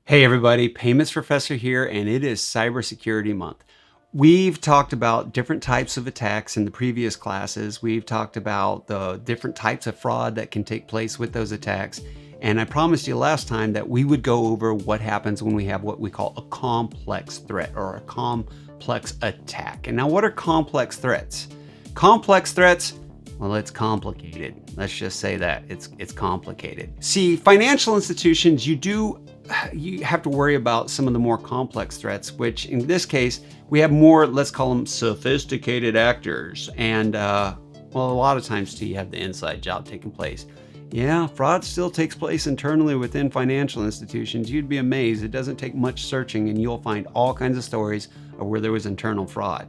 Hey everybody, Payments Professor here, and it is Cybersecurity Month. We've talked about different types of attacks in the previous classes. We've talked about the different types of fraud that can take place with those attacks. And I promised you last time that we would go over what happens when we have what we call a complex threat or a complex attack. And now what are complex threats? Complex threats, well, it's complicated. Let's just say that it's complicated. See, financial institutions, you have to worry about some of the more complex threats, which in this case, we have more, let's call them sophisticated actors. And well, a lot of times too, you have the inside job taking place. Yeah, fraud still takes place internally within financial institutions. You'd be amazed. It doesn't take much searching and you'll find all kinds of stories of where there was internal fraud.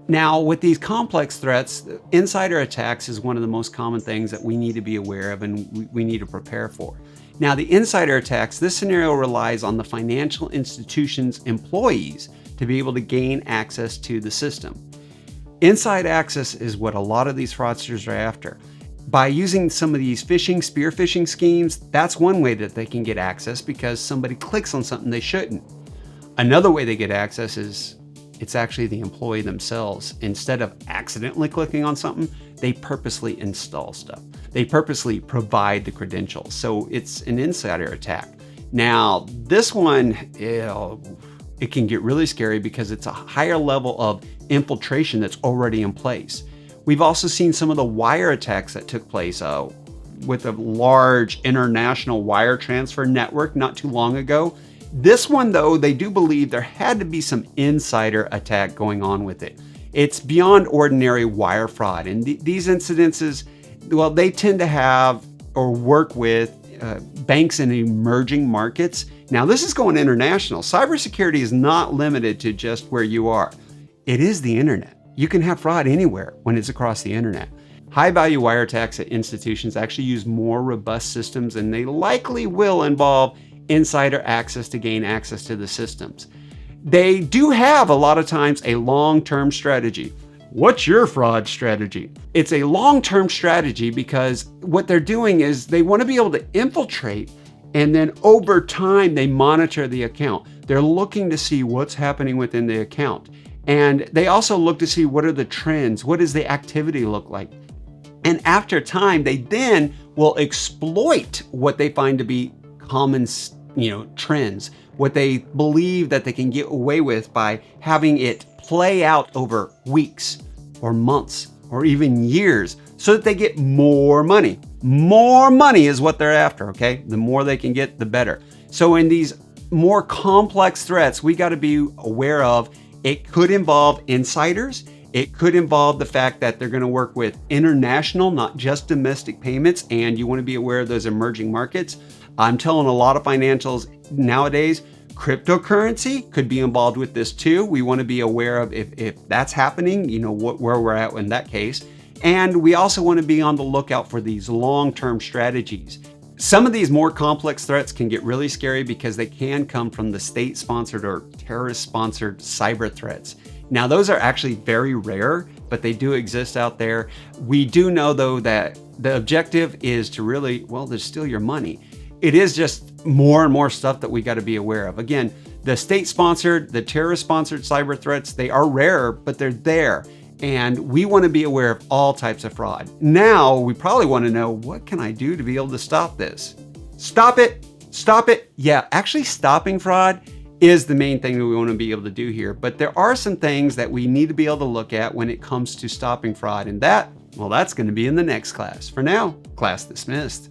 Now, with these complex threats, insider attacks is one of the most common things that we need to be aware of and we need to prepare for. Now, the insider attacks, this scenario relies on the financial institution's employees to be able to gain access to the system. Inside access is what a lot of these fraudsters are after. By using some of these spear phishing schemes, that's one way that they can get access because somebody clicks on something they shouldn't. Another way they get access is it's actually the employee themselves. Instead of accidentally clicking on something, they purposely install stuff. They purposely provide the credentials. So it's an insider attack. Now, this one, it can get really scary because it's a higher level of infiltration that's already in place. We've also seen some of the wire attacks that took place with a large international wire transfer network not too long ago. This one, though, they do believe there had to be some insider attack going on with it. It's beyond ordinary wire fraud. And these incidences, well, they tend to have or work with banks in emerging markets. Now, this is going international. Cybersecurity is not limited to just where you are. It is the internet. You can have fraud anywhere when it's across the internet. High-value wire attacks at institutions actually use more robust systems, and they likely will involve insider access to gain access to the systems. They do have a lot of times a long-term strategy. What's your fraud strategy? It's a long-term strategy because what they're doing is they want to be able to infiltrate, and then over time they monitor the account. They're looking to see what's happening within the account. And they also look to see what are the trends, what does the activity look like? And after time, they then will exploit what they find to be common, trends, what they believe that they can get away with by having it play out over weeks or months or even years so that they get more money. More money is what they're after, okay? The more they can get, the better. So in these more complex threats, we got to be aware of it could involve insiders. It could involve the fact that they're going to work with international, not just domestic payments, and you want to be aware of those emerging markets. I'm telling a lot of financials nowadays, cryptocurrency could be involved with this too. We want to be aware of if that's happening, where we're at in that case. And we also want to be on the lookout for these long-term strategies. Some of these more complex threats can get really scary because they can come from the state-sponsored or terrorist-sponsored cyber threats. Now, those are actually very rare, but they do exist out there. We do know, though, that the objective is to really, to steal your money. It is just more and more stuff that we got to be aware of. Again, the state-sponsored, the terrorist-sponsored cyber threats, they are rare, but they're there. And we want to be aware of all types of fraud. Now, we probably want to know, what can I do to be able to stop this? Stop it. Stop it. Yeah, actually stopping fraud is the main thing that we want to be able to do here. But there are some things that we need to be able to look at when it comes to stopping fraud. And that's going to be in the next class. For now, class dismissed.